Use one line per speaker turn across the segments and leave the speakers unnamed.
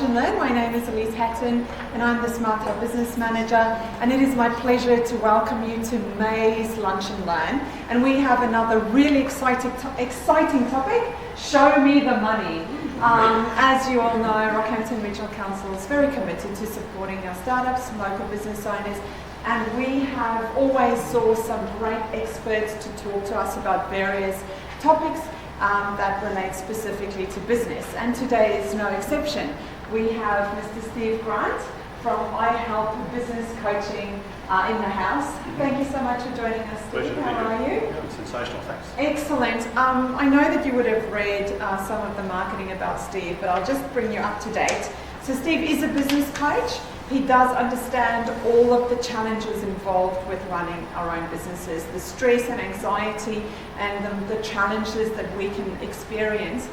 Lunch and Learn. My name is Elise Hatton and I'm the Smart Hub Business Manager, and it is my pleasure to welcome you to May's Lunch and Learn. And we have another really exciting topic, Show Me the Money. As you all know, Rockhampton Regional Council is very committed to supporting our startups, local business owners, and we have always sourced some great experts to talk to us about various topics that relate specifically to business, and today is no exception. We have Mr. Steve Grant from iHelp Business Coaching in the house. Thank you so much for joining us, Steve.
Pleasure to be
How are
here.
you?
Yeah, sensational, thanks.
Excellent. I know that you would have read some of the marketing about Steve, but I'll just bring you up to date. So Steve is a business coach. He does understand all of the challenges involved with running our own businesses, the stress and anxiety and the challenges that we can experience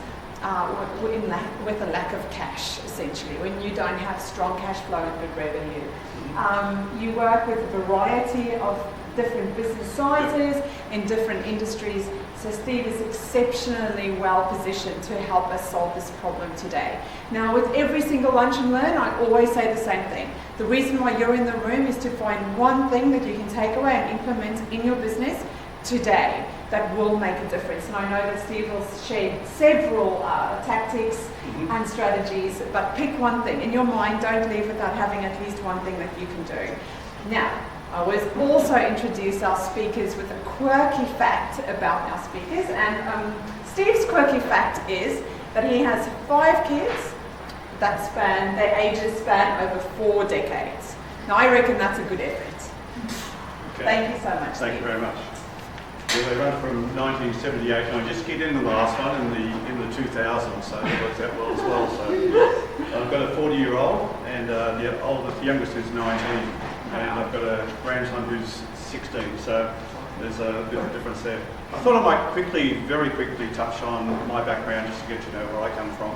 with a lack of cash, essentially, when you don't have strong cash flow and good revenue. You work with a variety of different business sizes in different industries, so Steve is exceptionally well positioned to help us solve this problem today. Now, with every single Lunch and Learn, I always say the same thing. The reason why you're in the room is to find one thing that you can take away and implement in your business today that will make a difference. And I know that Steve will share several tactics and strategies, but pick one thing. In your mind, don't leave without having at least one thing that you can do. Now, I always also introduce our speakers with a quirky fact about our speakers, and Steve's quirky fact is that he has 5 kids that their ages span over 4 decades. Now, I reckon that's a good effort.
Okay.
Thank you so much,
Thank
Steve.
you very much. Yeah, they run from 1978, and I just get in the last one in the 2000s, so it works out well as well. So I've got a 40-year-old, and the youngest is 19. And I've got a grandson who's 16, so there's a bit of a difference there. I thought I might very quickly touch on my background just to get to know where I come from.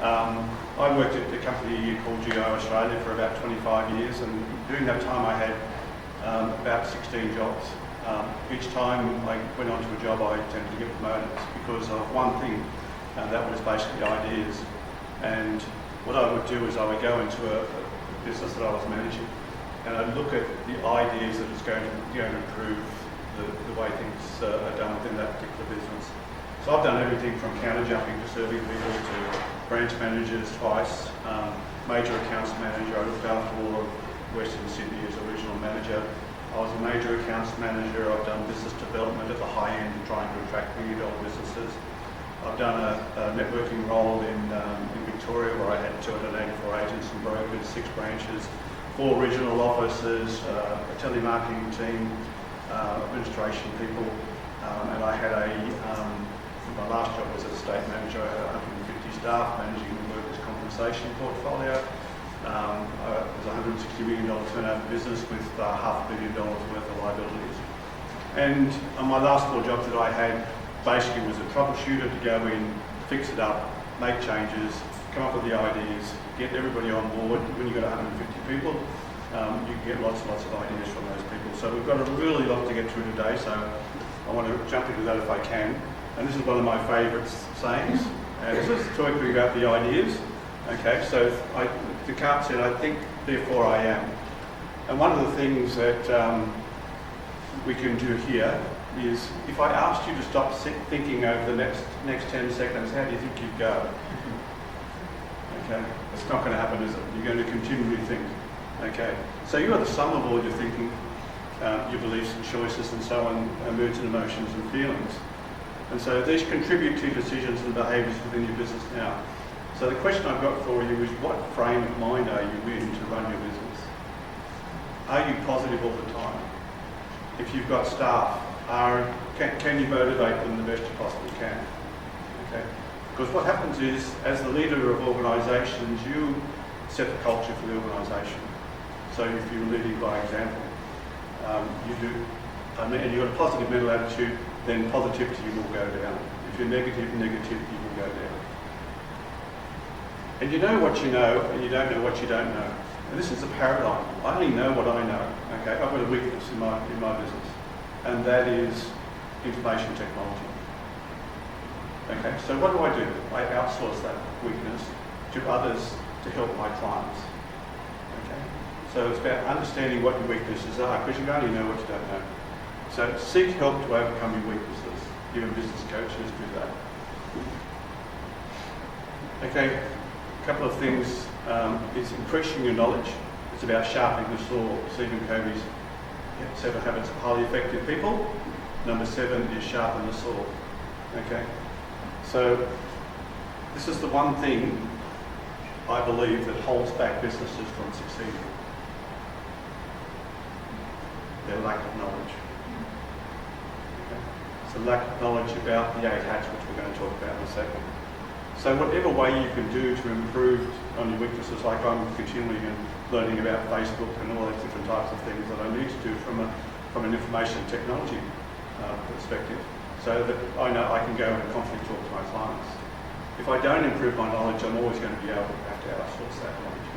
I worked at a company called GO Australia for about 25 years, and during that time I had about 16 jobs. Each time I went onto a job, I tended to get promoted because of one thing, and that was basically ideas. And what I would do is I would go into a business that I was managing, and I'd look at the ideas that is going to improve the way things are done within that particular business. So I've done everything from counter jumping to serving people to branch managers twice, major accounts manager. I looked after all of Western Sydney as a regional manager. I was a major accounts manager. I've done business development at the high end and trying to attract million-dollar businesses. I've done a networking role in Victoria where I had 284 agents and brokers, 6 branches, 4 regional offices, a telemarketing team, administration people, and I had my last job was as a state manager. I had 150 staff managing the workers' compensation portfolio. It was a $160 million turnover business with $500 million worth of liabilities. And my last 4 jobs that I had basically was a troubleshooter to go in, fix it up, make changes, come up with the ideas, get everybody on board. When you've got 150 people, you can get lots and lots of ideas from those people. So we've got a really lot to get through today, so I want to jump into that if I can. And this is one of my favourite sayings, and this is talking about the ideas. Okay, so Descartes said, I think, therefore I am. And one of the things that we can do here is, if I asked you to stop thinking over the next 10 seconds, how do you think you'd go? Okay, it's not going to happen, is it? You're going to continually think. Okay, so you are the sum of all your thinking, your beliefs and choices and so on, moods and emotions and feelings. And so these contribute to decisions and behaviours within your business now. So the question I've got for you is, what frame of mind are you in to run your business? Are you positive all the time? If you've got staff, can you motivate them the best you possibly can? Okay. Because what happens is, as the leader of organisations, you set the culture for the organisation. So if you're leading by example, you do, and you've got a positive mental attitude, then positivity will go down. If you're negative, negativity will go down. And you know what you know, and you don't know what you don't know. And this is a paradigm. I only know what I know. Okay, I've got a weakness in my business, and that is information technology. Okay, so what do? I outsource that weakness to others to help my clients. Okay? So it's about understanding what your weaknesses are, because you only know what you don't know. So seek help to overcome your weaknesses. Even business coaches do that. Okay, a couple of things. It's increasing your knowledge. It's about sharpening the saw. Stephen Covey's 7 Habits of Highly Effective People. Number 7 is sharpen the saw. Okay, so this is the one thing I believe that holds back businesses from succeeding. Their lack of knowledge. Okay? It's a lack of knowledge about the 8 hats, which we're going to talk about in a second. So whatever way you can do to improve on your weaknesses, like I'm continually learning about Facebook and all those different types of things that I need to do from an information technology perspective, so that I know I can go and confidently talk to my clients. If I don't improve my knowledge, I'm always going to be able to have to outsource that knowledge.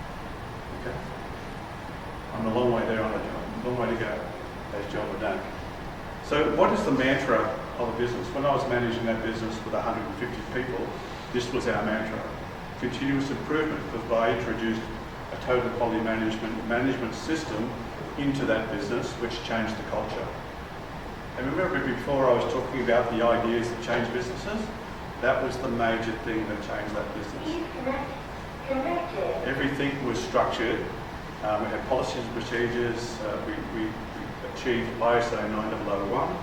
Okay? I'm a long way there on a long way to go, as John would know. So what is the mantra of a business? When I was managing that business with 150 people, this was our mantra. Continuous improvement, because I introduced a total quality management system into that business, which changed the culture. And remember before I was talking about the ideas that change businesses? That was the major thing that changed that business. Everything was structured. We had policies and procedures. We achieved ISO 9001,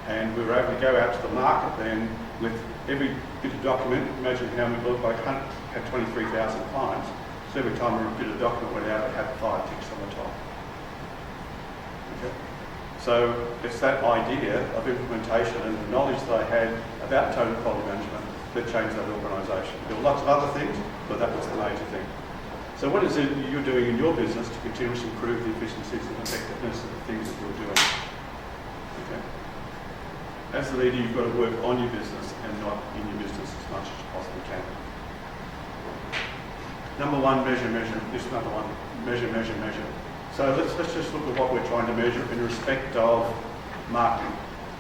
and we were able to go out to the market then with every bit of document. Imagine how we looked like had 23,000 clients. So every time a bit of document went out, it had 5 ticks on the top. Okay. So it's that idea of implementation and the knowledge that I had about total quality management that changed that organisation. There were lots of other things, but that was the major thing. So what is it you're doing in your business to continuously improve the efficiencies and effectiveness of the things that you're doing? Okay. As the leader, you've got to work on your business and not in your business as much as you possibly can. Number 1, measure. This number 1, measure. So let's just look at what we're trying to measure in respect of marketing.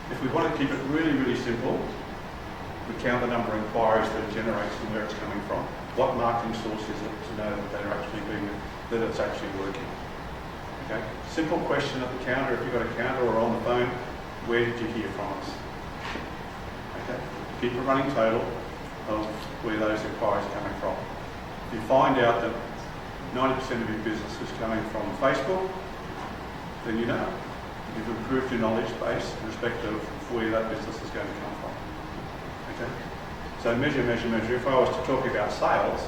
If we want to keep it really, really simple, we count the number of inquiries that it generates and where it's coming from. What marketing source is it to know that that it's actually working? Okay. Simple question at the counter, if you've got a counter or on the phone, where did you hear from us? Okay. Keep a running total of where those inquiries are coming from. If you find out that 90% of your business is coming from Facebook, then you know. You've improved your knowledge base in respect of where that business is going to come from. Okay? So measure. If I was to talk about sales,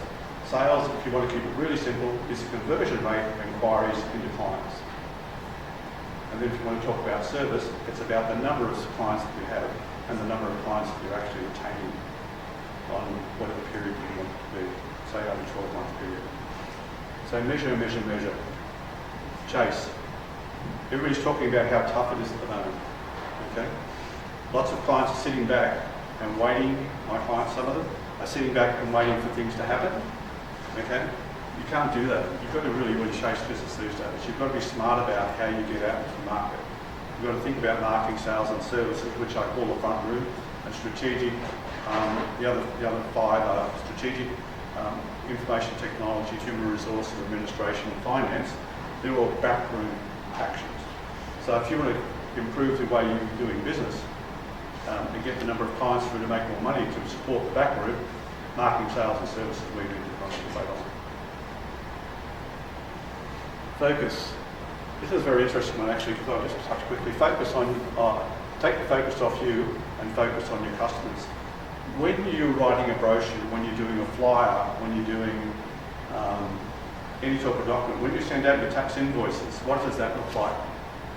if you want to keep it really simple, is the conversion rate of inquiries into clients. And then if you want to talk about service, it's about the number of clients that you have and the number of clients that you're actually retaining on whatever period you want to do, say over a 12-month period. So measure. Chase. Everybody's talking about how tough it is at the moment. Okay? Lots of clients are sitting back and waiting. My clients, some of them, are sitting back and waiting for things to happen. Okay? You can't do that. You've got to really chase business these days. You've got to be smart about how you get out into the market. You've got to think about marketing, sales and services, which I call the front room, and strategic. The other 5 are strategic, information technology, human resources, administration and finance. They're all backroom actions. So if you want to improve the way you're doing business and get the number of clients through to make more money to support the backroom, marketing, sales and services we need to concentrate on. Focus. This is a very interesting one actually, because I'll just touch quickly. Focus on, take the focus off you and focus on your customers. When you're writing a brochure, when you're doing a flyer, when you're doing any type of document, when you send out your tax invoices, what does that look like?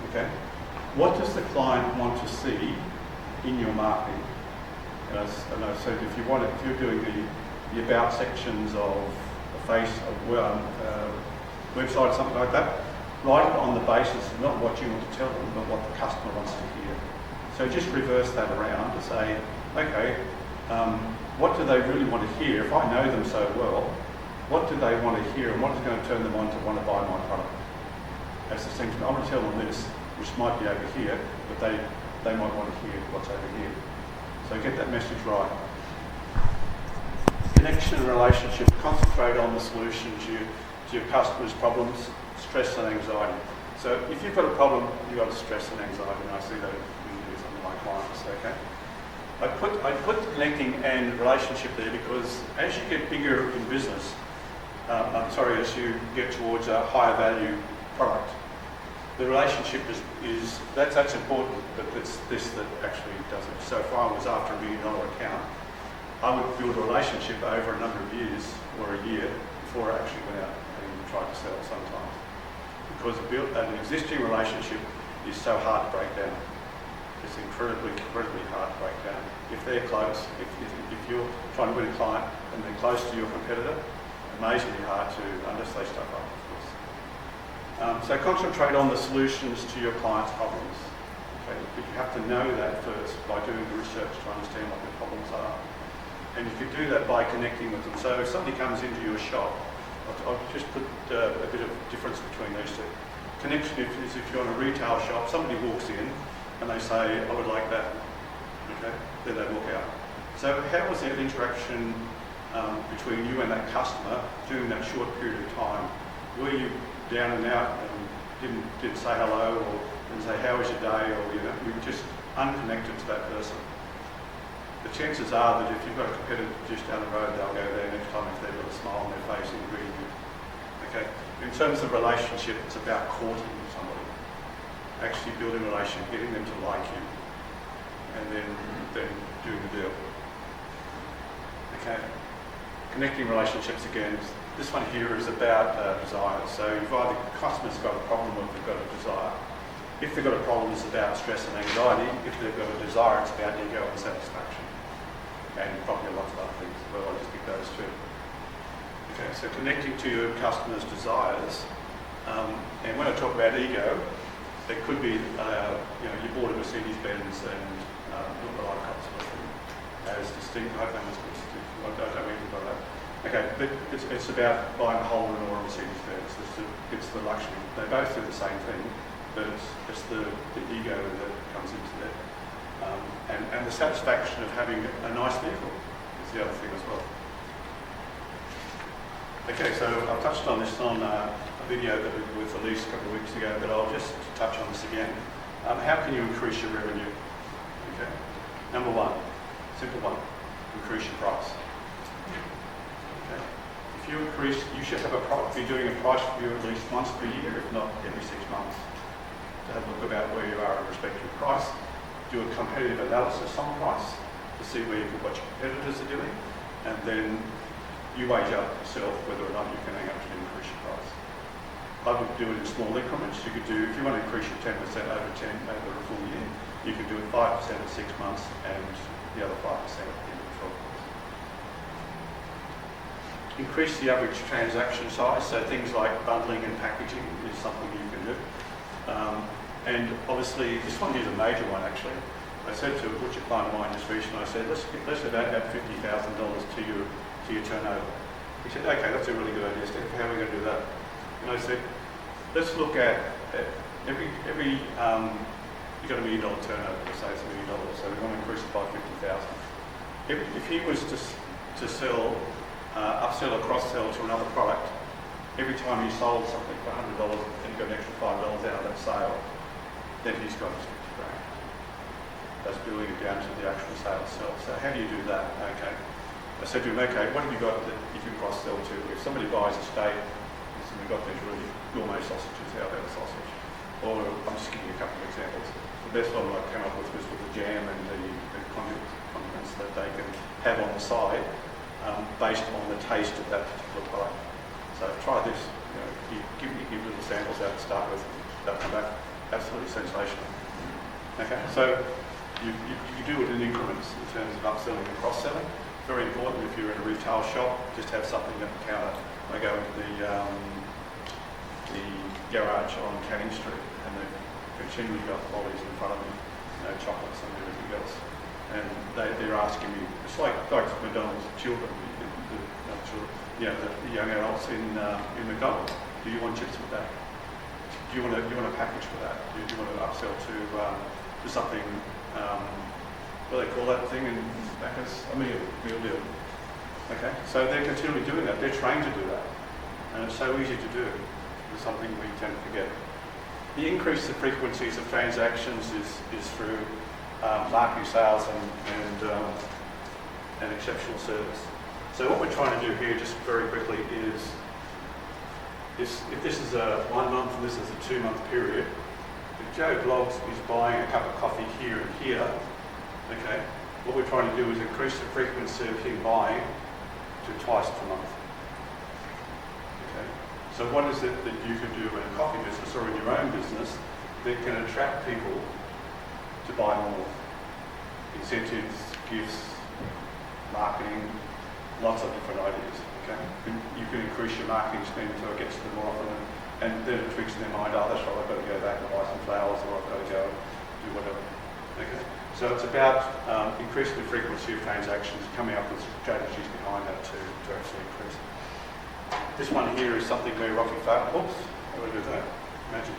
Okay. What does the client want to see in your marketing? And I said, if you're doing the about sections of a face of website or something like that, write it on the basis of not what you want to tell them, but what the customer wants to hear. So just reverse that around to say, okay, what do they really want to hear? If I know them so well, what do they want to hear and what is going to turn them on to want to buy my product? That's the thing. I want to tell them this, which might be over here, but they might want to hear what's over here. So get that message right. connection and relationship. Concentrate on the solution to your customers' problems, stress and anxiety. So if you've got a problem, you've got stress and anxiety, and I see that with some of my clients, okay? I put connecting and relationship there because as you get bigger in business, as you get towards a higher value product, the relationship is that's important, but it's this that actually does it. So if I was after $1 million account, I would build a relationship over a number of years or a year before I actually went out and tried to sell sometimes. Because an existing relationship is so hard to break down. It's incredibly hard to break down. If they're close, if you're trying to win a client and they're close to your competitor, amazingly hard to understand stuff up, of course. So concentrate on the solutions to your clients' problems. Okay? But you have to know that first by doing the research to understand what their problems are. And you can do that by connecting with them. So if somebody comes into your shop, I'll just put a bit of difference between these two. Connection is if you're in a retail shop, somebody walks in and they say, I would like that. Okay? Then they walk out. So how was that interaction between you and that customer during that short period of time? Were you down and out and didn't say hello or didn't say how was your day, or you were just unconnected to that person? The chances are that if you've got a competitor just down the road, they'll go there next time if they've got a smile on their face and greeting you. Okay. In terms of relationship, it's about courting somebody, actually building a relationship, getting them to like you, and then doing the deal. Okay. Connecting relationships again. This one here is about desire. So you've either customer's got a problem or they've got a desire. If they've got a problem, it's about stress and anxiety. If they've got a desire, it's about ego and satisfaction. And probably lots of other things as well. I'll just pick those two. Okay, so connecting to your customer's desires. And when I talk about ego, it could be, you bought a Mercedes-Benz and look like customers as distinct. I hope that was good. I don't mean by that. Okay, but it's about buying a Holden or a Mercedes-Benz. It's the luxury. They both do the same thing, but it's the ego that comes into that. And the satisfaction of having a nice vehicle is the other thing as well. Okay, so I've touched on this on a video that we did with Elise a couple of weeks ago, but I'll just touch on this again. How can you increase your revenue? Okay, number one, simple one, increase your price. Okay, if you should have be doing a price review at least once per year, if not every 6 months, to have a look about where you are in respect to your price. Do a competitive analysis on price to see what your competitors are doing, and then you wage up yourself whether or not you can actually increase your price. I would do it in small increments. You could do, if you want to increase your 10% over a full year, you could do it 5% at 6 months and the other 5% at the end of 12 months. Increase the average transaction size, so things like bundling and packaging is something you can do. And obviously, this one is a major one actually. I said to a butcher client of mine just recently, I said, let's add $50,000 to your turnover. He said, okay, that's a really good idea, Steve. How are we going to do that? And I said, let's look at every you've got $1 million turnover, let's say it's $1 million, so we want to increase it by 50,000. If he was to sell, upsell or cross-sell to another product, every time he sold something for $100 and he got an extra $5 out of that sale, then he's got his 50 grand. That's building it down to the actual sale itself. So how do you do that? Okay. I said to him, okay, what have you got that you can cross-sell to? If somebody buys a steak, listen, we've got these really gourmet sausages, how about a sausage? Or I'm just giving you a couple of examples. The best one I came up with was with the jam and the condiments that they can have on the side based on the taste of that particular product. So try this. You give little samples out to start with. They'll come back absolutely sensational. Okay, so you do it in increments in terms of upselling and cross-selling. Very important if you're in a retail shop, just have something at the counter. I go into the garage on Canning Street and they've continually got lollies in front of me, chocolates and everything else. And they're asking me, it's like McDonald's children, the young adults in McDonald's. Do you want chips with that? Do you want a package for that? Do you want to upsell to something? What do they call that thing in Macca's? A meal deal. Okay, so they're continually doing that. They're trained to do that, and it's so easy to do. It's something we tend to forget. The increase of frequencies of transactions is through marketing, sales, and exceptional service. So what we're trying to do here, just very quickly, is if this is a 1 month and this is a 2 month period, if Joe Bloggs is buying a cup of coffee here and here, okay, what we're trying to do is increase the frequency of him buying to twice per month. Okay, so what is it that you can do in a coffee business or in your own business that can attract people to buy more? Incentives, gifts, marketing, lots of different ideas. Okay, you can increase your marketing spend so it gets to them more often, and then it tricks in their mind, oh, that's right, I've got to go back and buy some flowers, or I've got to go do whatever. Okay, so it's about increasing the frequency of transactions, coming up with strategies behind that to actually increase it. This one here is something where Rocky Farm, oops, how do I do that? Magic.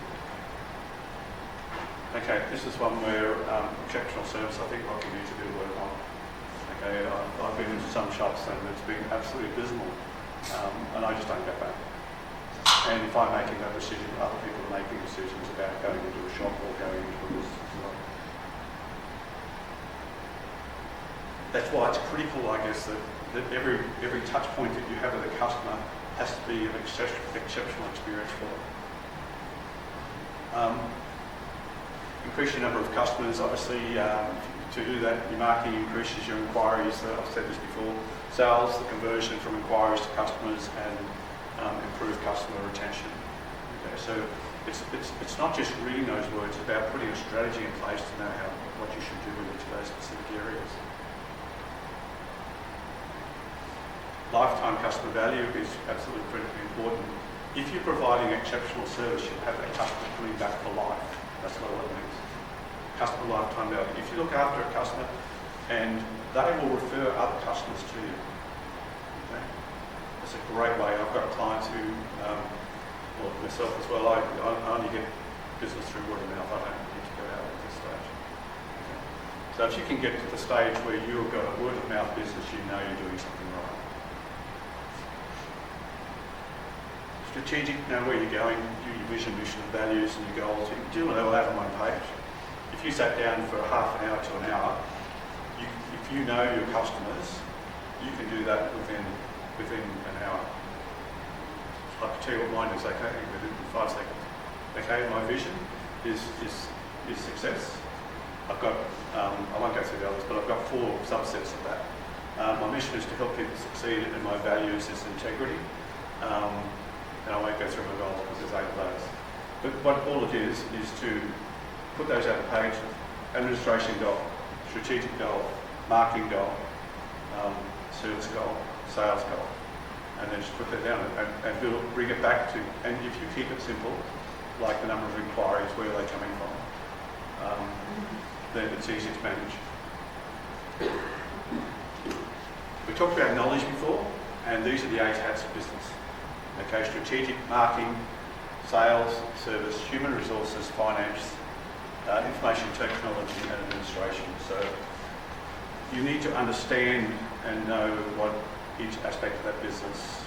Okay, this is one where exceptional service, I think Rocky needs a bit of work on. Okay, I've been into some shops and it's been absolutely abysmal, and I just don't go back. And if I'm making that decision, other people are making decisions about going into a shop or going into a business as well. That's why it's critical, I guess, that every touch point that you have with a customer has to be an exceptional experience for them. Increase your number of customers, obviously. To do that, your marketing increases your inquiries. I've said this before. Sales, the conversion from inquiries to customers, and improve customer retention. Okay, so it's not just reading those words; it's about putting a strategy in place to know what you should do in each of those specific areas. Lifetime customer value is absolutely critically important. If you're providing exceptional service, you'll have that customer coming back for life. That's what it means. Customer lifetime value. If you look after a customer, and they will refer other customers to you. Okay? It's a great way. I've got clients who, well, myself as well, I only get business through word of mouth. I don't need to go out at this stage. Okay? So if you can get to the stage where you've got a word of mouth business, you know you're doing something right. Strategic, know where you're going, do your vision, mission, values, and your goals. You can do all that on one page. If you sat down for half an hour to an hour, if you know your customers, you can do that within an hour. I can tell you what mine is, okay, within 5 seconds. Okay, my vision is success. I've got, I won't go through the others, but I've got 4 subsets of that. My mission is to help people succeed, and my values is integrity. And I won't go through my goals because there's 8 of those. But what all it is to put those out of the page: administration goal, strategic goal, marketing goal, service goal, sales goal, and then just put that down and bring it back to, and if you keep it simple, like the number of inquiries, where are they coming from, then it's easy to manage. We talked about knowledge before, and these are the 8 hats of business. Okay, strategic, marketing, sales, service, human resources, finance, information technology, and administration. So you need to understand and know what each aspect of that business,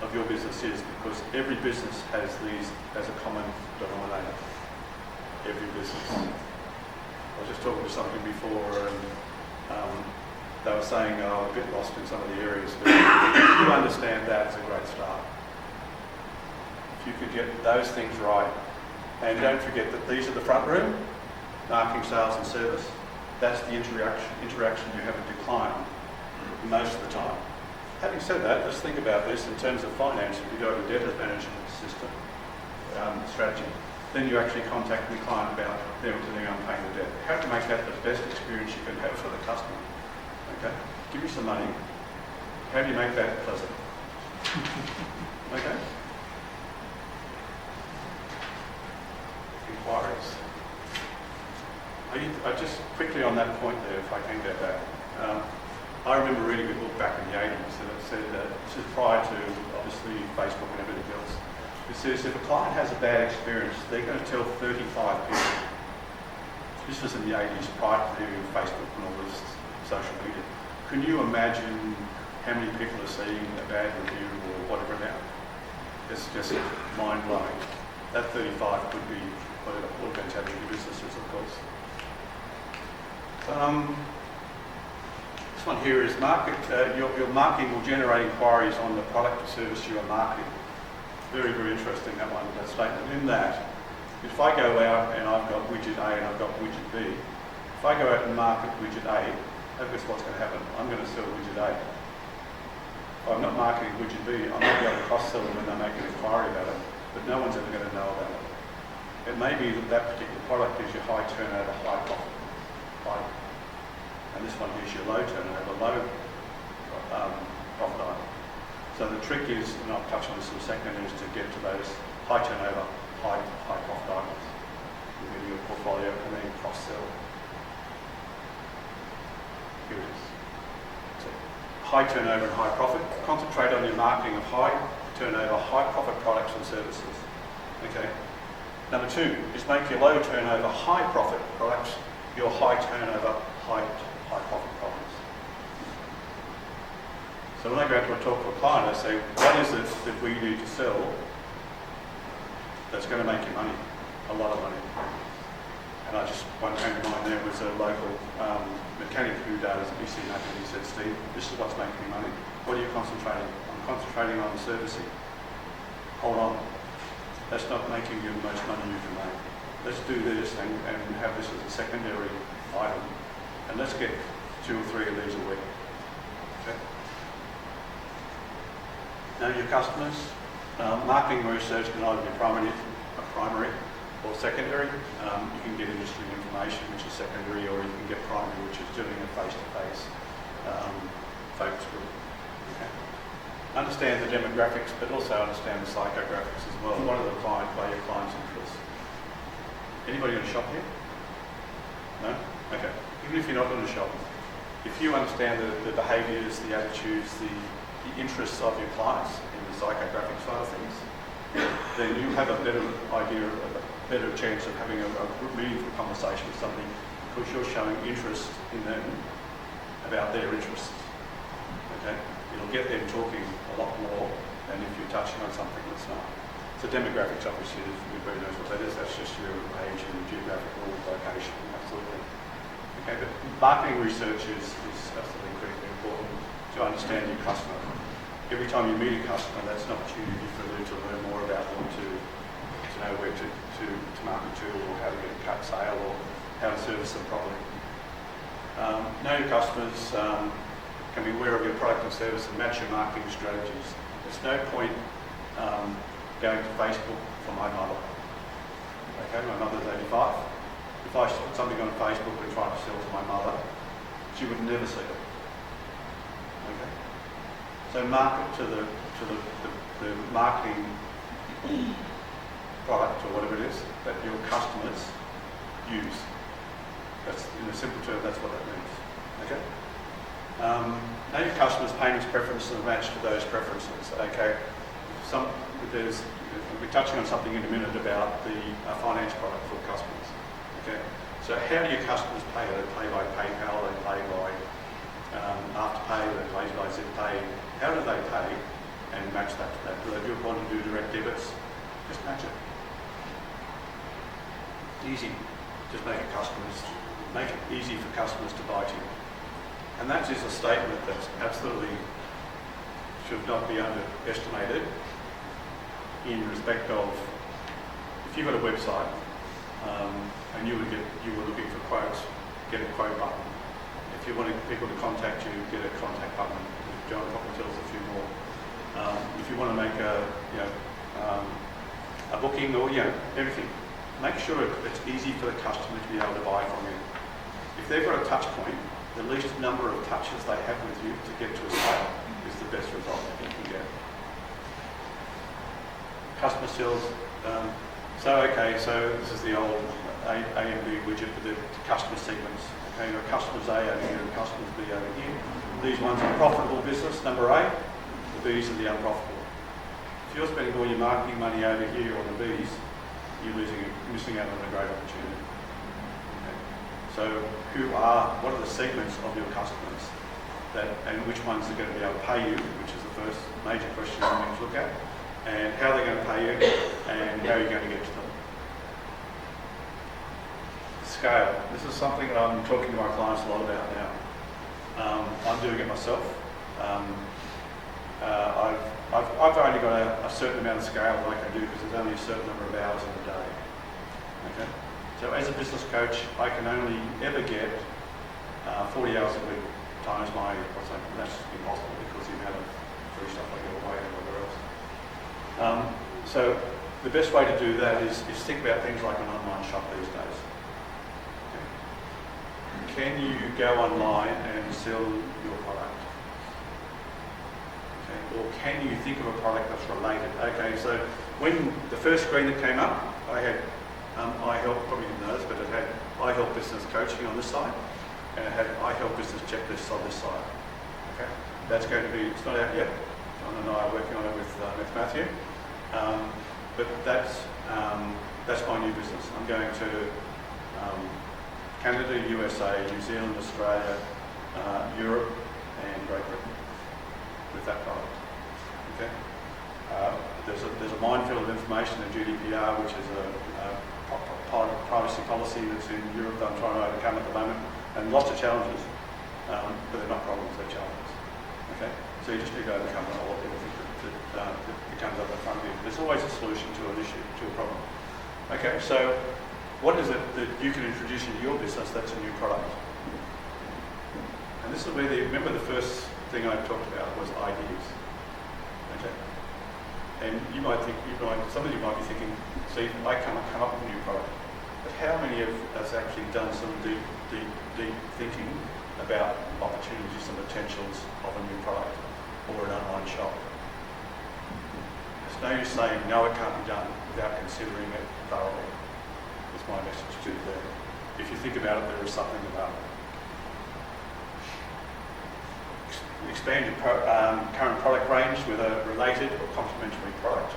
of your business is, because every business has these as a common denominator. Every business. I was just talking to somebody before, and they were saying, oh, I'm a bit lost in some of the areas, but if you understand that, it's a great start. If you could get those things right, and don't forget that these are the front room, marketing, sales and service. That's the interaction you have with your client most of the time. Having said that, let's think about this in terms of finance. If you go to a debtors management system strategy, then you actually contact the client about them telling I'm paying the debt. How to make that the best experience you can have for the customer. Okay? Give me some money. How do you make that pleasant? Okay? Inquiries. I just quickly on that point there, if I can go back. I remember reading a book back in the 80s and it said that, this is prior to obviously Facebook and everything else. It says if a client has a bad experience, they're going to tell 35 people. This was in the 80s, prior to Facebook and all this social media. Can you imagine how many people are seeing a bad review or whatever now. It's just mind-blowing. That 35 could be all going to have new businesses, of course. This one here is market. Your marketing will generate inquiries on the product or service you are marketing. Very, very interesting, that one, that statement. In that, if I go out and I've got widget A and I've got widget B, if I go out and market widget A, guess what's going to happen? I'm going to sell widget A. If I'm not marketing widget B, I might be able to cross-sell them when they make an inquiry about it, but no one's ever going to know about it. It may be that that particular product is your high turnover, high profit, and this one here is your low turnover, low profit item. So the trick is, and I'll touch on this in a second, is to get to those high turnover, high profit items within your portfolio and then cross-sell. Here it is. So high turnover and high profit. Concentrate on your marketing of high turnover, high profit products and services. Okay. Number 2 is make your low turnover, high profit products your high turnover, high profit products. So when I go out to talk to a client, I say, what is it that we need to sell that's going to make you money, a lot of money? And one came to mind there was a local mechanic who does BC Mapping, and he said, Steve, this is what's making me money. What are you concentrating? I'm concentrating on servicing. Hold on. That's not making you the most money you can make. Let's do this and have this as a secondary item. And let's get 2 or 3 of these a week. Okay? Know your customers. Marketing research can either be primary or secondary. You can get industry information, which is secondary, or you can get primary, which is doing a face-to-face focus group. Okay. Understand the demographics, but also understand the psychographics as well. What are the your clients' interests? Anybody going to shop here? No? Okay. Even if you're not going to shop, if you understand the behaviours, the attitudes, the interests of your clients in the psychographic side of things, then you have a better idea, a better chance of having a meaningful conversation with somebody because you're showing interest in them about their interests. Okay? It'll get them talking a lot more than if you're touching on something that's not. So demographics, obviously, everybody knows what that is. That's just your age and geographical location, that sort of thing. Okay, but marketing research is absolutely critically important to understand your customer. Every time you meet a customer, that's an opportunity for them to learn more about them, to know where to market to, or how to get a cut sale, or how to service them properly. Know your customers. Can be aware of your product and service and match your marketing strategies. There's no point going to Facebook for my mother. Okay, my mother's 85. If I put something on Facebook and try to sell to my mother, she would never see it. Okay, so market to the marketing product or whatever it is that your customers use. That's, in a simple term, that's what that means. Okay. Know your customers' payments preferences and match to those preferences. Okay, we'll be touching on something in a minute about the finance product for customers. Okay, so how do your customers pay? They pay by PayPal, they pay by Afterpay, they pay by ZipPay. How do they pay? And match that to that. Do they want to do direct debits? Just match it. Easy. Just make it easy for customers to buy to you. And that is a statement that absolutely should not be underestimated in respect of, if you've got a website and you were looking for quotes, get a quote button. If you wanted people to contact you, get a contact button. John probably tells a few more. If you want to make a booking or everything, make sure it's easy for the customer to be able to buy from you. If they've got a touch point, the least number of touches they have with you to get to a sale is the best result that you can get. Customer sales. So this is the old A and B widget with the customer segments. Okay, you've got customers A over here and customers B over here. These ones are profitable business, number A. The B's are the unprofitable. If you're spending all your marketing money over here on the B's, you're missing out on a great opportunity. Okay. So what are the segments of your customers? and which ones are going to be able to pay you, which is the first major question you need to look at, and how they're going to pay you, and how you're going to get to them. Scale. This is something that I'm talking to my clients a lot about now. I'm doing it myself. I've only got a certain amount of scale that I can do because there's only a certain number of hours in a day. Okay. So as a business coach, I can only ever get 40 hours a week times my, that's impossible because the amount of free stuff I get away and everywhere else. So the best way to do that is think about things like an online shop these days. Okay. Can you go online and sell your product? Okay. Or can you think of a product that's related? Okay, so when the first screen that came up, I had iHelp, probably didn't know this, but it had iHelp Business Coaching on this side, and it had iHelp Business Checklists on this side. Okay, that's going to be, it's not out yet. John and I are working on it with Matthew, but that's my new business. I'm going to Canada, USA, New Zealand, Australia, Europe, and Great Britain with that product. Okay, there's a minefield of information in GDPR, which is a privacy policy that's in Europe that I'm trying to overcome at the moment, and lots of challenges, but they're not problems, they're challenges. Okay, so you just need to overcome all of everything that comes up in front of you. There's always a solution to an issue, to a problem. Okay, so what is it that you can introduce into your business that's a new product? And this is where remember the first thing I talked about was ideas. Okay. And you might think, some of you might be thinking, see, I can't come up with a new product. But how many of us actually done some deep thinking about opportunities and potentials of a new product or an online shop? There's no use saying, no, it can't be done without considering it thoroughly. That's my message to you there. If you think about it, there is something about it. Expand your current product range with a related or complementary product.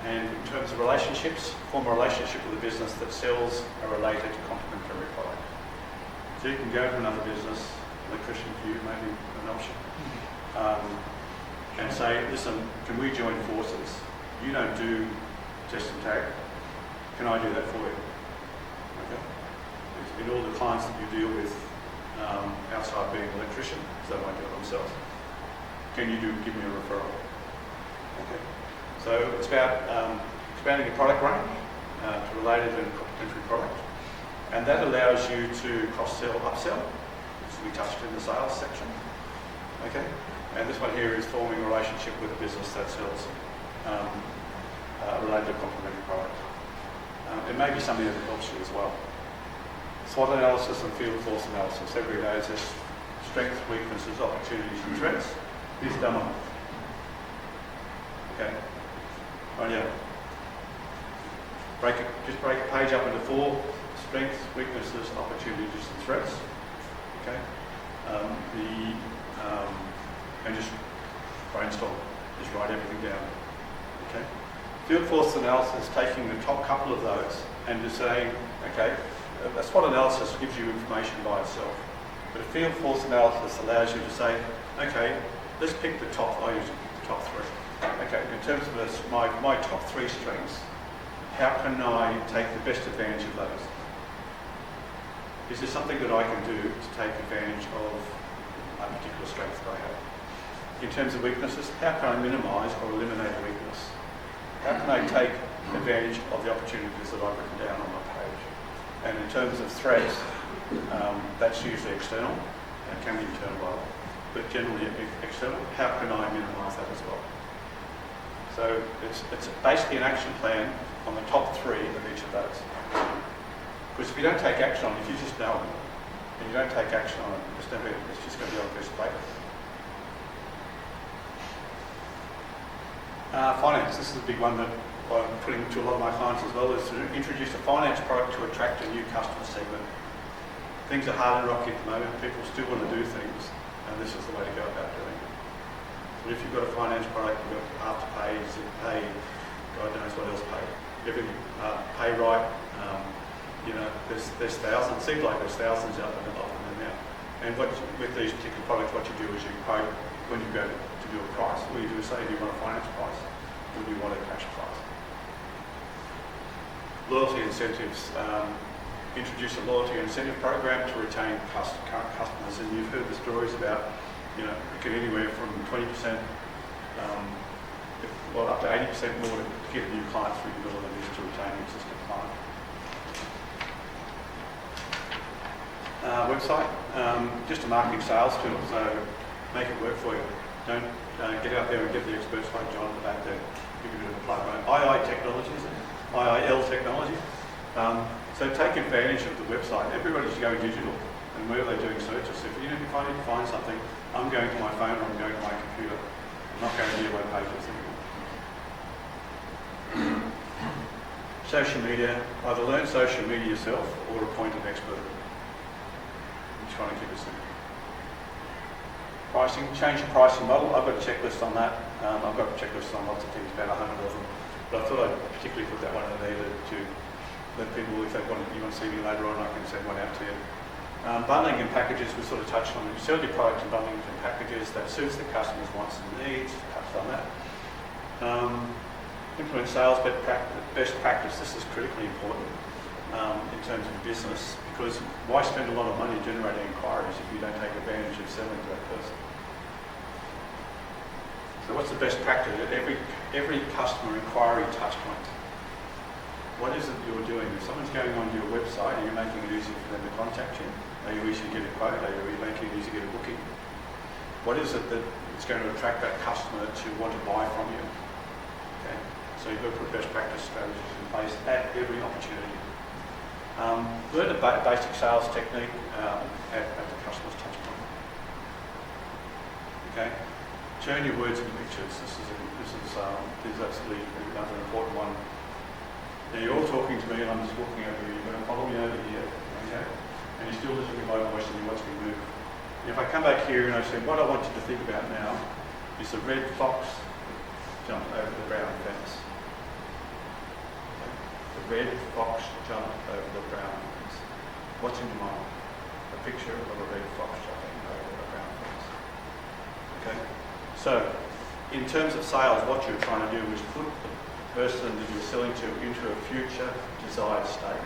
And in terms of relationships, form a relationship with a business that sells a related complementary product. So you can go to another business, electrician for you, maybe an option, and say, listen, can we join forces? You don't do test and tag. Can I do that for you? Okay. In all the clients that you deal with outside being an electrician, because they won't do it themselves, can you give me a referral? Okay. So it's about expanding your product range to related and complementary product, and that allows you to cross-sell, upsell, as we touched in the sales section. Okay. And this one here is forming a relationship with a business that sells related or complementary product. It may be something that helps you as well. SWOT analysis and field force analysis. Every day is strengths, weaknesses, opportunities and threats. Here's a demo. Okay. Right, yeah. Just break a page up into 4: strengths, weaknesses, opportunities and threats. Okay. And just brainstorm. Just write everything down. Okay. Field force analysis, taking the top couple of those and just saying, okay, a SWOT analysis gives you information by itself. But a field force analysis allows you to say, okay, let's pick the top, I usually pick the top 3. Okay, in terms of this, my top 3 strengths, how can I take the best advantage of those? Is there something that I can do to take advantage of a particular strength that I have? In terms of weaknesses, how can I minimise or eliminate a weakness? How can I take advantage of the opportunities that I've written down on my page? And in terms of threats, that's usually external, and can be internal, well, but generally external. How can I minimise that as well? So it's basically an action plan on the top 3 of each of those. Because if you don't take action on it, if you just know it, and you don't take action on it, it's just going to be on a piece of paper. Finance, this is a big one that I'm putting to a lot of my clients as well, is to introduce a finance product to attract a new customer segment. Things are hard and rocky at the moment, people still want to do things, and this is the way to go about doing it. But if you've got a finance product, you've got Afterpay, ZipPay, God knows what else pay. Everything, pay right, there's thousands, seems like there's thousands out there of them now. And with these particular products, what you do is you quote when you go to do a price, what you do is say, do you want a finance price or do you want a cash price? Loyalty incentives. Introduce a loyalty incentive program to retain current customers, and you've heard the stories about, it can anywhere from 20%, up to 80% more to get a new client through your door than it is to retain an existing client. Website, just a marketing sales tool, so make it work for you. Don't get out there and get the experts like John at the back there, give you a bit of a plug. IIL technology. So take advantage of the website. Everybody's going digital, and where they're doing searches. If I need to find something, I'm going to my phone or I'm going to my computer. I'm not going to your web pages anymore. Social media, either learn social media yourself or appoint an expert. I'm trying to keep it simple. Pricing, change the pricing model. I've got a checklist on that. I've got a checklist on lots of things, about 100 of them. But I thought I'd particularly put that one in there to let people, if you want to see me later on, I can send one out to you. Bundling and packages, we sort of touched on. You sell your product in bundling and packages that suits the customer's wants and needs. Touched on that. Implement sales best practice. This is critically important in terms of business, because why spend a lot of money generating inquiries if you don't take advantage of selling to that person? So what's the best practice at every customer inquiry touch point? What is it you're doing? If someone's going onto your website, are you making it easy for them to contact you? Are you easy to get a quote? Are you making it easy to get a booking? What is it that is going to attract that customer to want to buy from you? Okay, so you've got to put best practice strategies in place at every opportunity. Learn a basic sales technique at the customer's touch point. Okay, turn your words into pictures. This is absolutely another important one. Now you're all talking to me and I'm just walking over here. You're going to follow me over here, okay? And you're still listening to my voice and you watch me move. And if I come back here and I say, what I want you to think about now is the red fox jumped over the brown fence. Okay? The red fox jumped over the brown fence. What's in your mind? A picture of a red fox jumping over a brown fence. Okay? So, in terms of sales, what you're trying to do is put the person that you're selling to into a future desired state.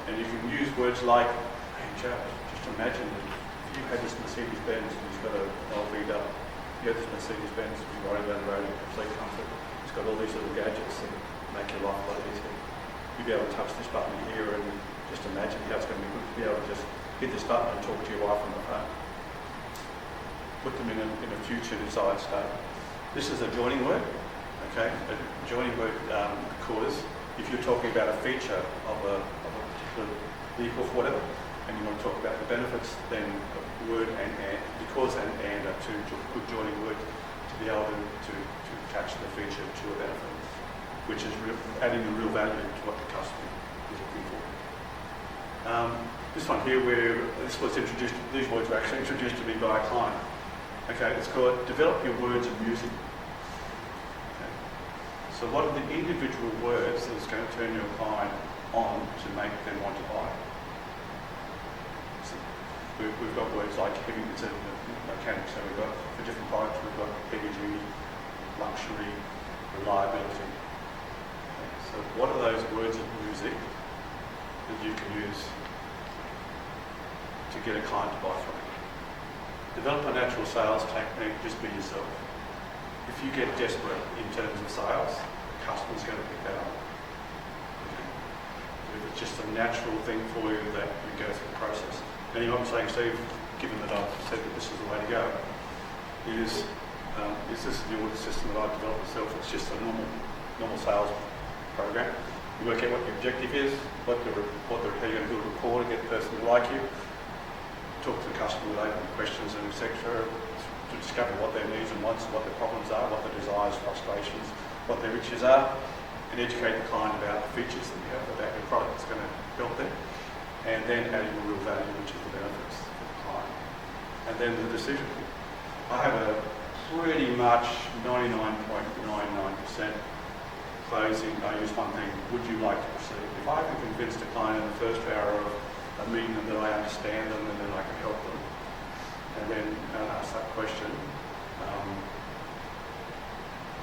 And you can use words like, hey Joe, just imagine that if you had this Mercedes-Benz and it's got an LVW, you had this Mercedes-Benz, you ride down the road in complete comfort, it's got all these little gadgets that make your life a lot easier. You'd be able to touch this button here and just imagine how it's going to be good to be able to just hit this button and talk to your wife on the phone. Put them in a future desired state. This is a joining word, okay? A joining word because if you're talking about a feature of a particular vehicle for whatever, and you want to talk about the benefits, then word and because and are two good joining words to be able to attach the feature to a benefit, which is adding the real value to what the customer is looking for. This one here, these words were actually introduced to me by a client. Okay, it's called develop your words and music. Okay. So what are the individual words that is going to turn your client on to make them want to buy? So we've got words like heavy, it's a mechanic, so we've got, for different products, we've got heavy duty, luxury, reliability. Okay. So what are those words of music that you can use to get a client to buy from you? Develop a natural sales technique, just be yourself. If you get desperate in terms of sales, the customer's going to pick that up. Okay. If it's just a natural thing for you that you go through the process. And you know what I'm saying, Steve, given that I've said that this is the way to go, is this is the audit system that I've developed myself. It's just a normal sales program. You work out what your objective is, how you're going to build a rapport to get the person to like you, talk to the customer with open questions and etc. to discover what their needs and wants, what their problems are, what their desires, frustrations, what their riches are, and educate the client about the features that you have about your product that's going to help them, and then adding the real value, which is the benefits for the client. And then the decision. I have a pretty much 99.99% closing. I use one thing, would you like to proceed? If I can convince the client in the first hour of meaning that I understand them and then I can help them. And then ask that question.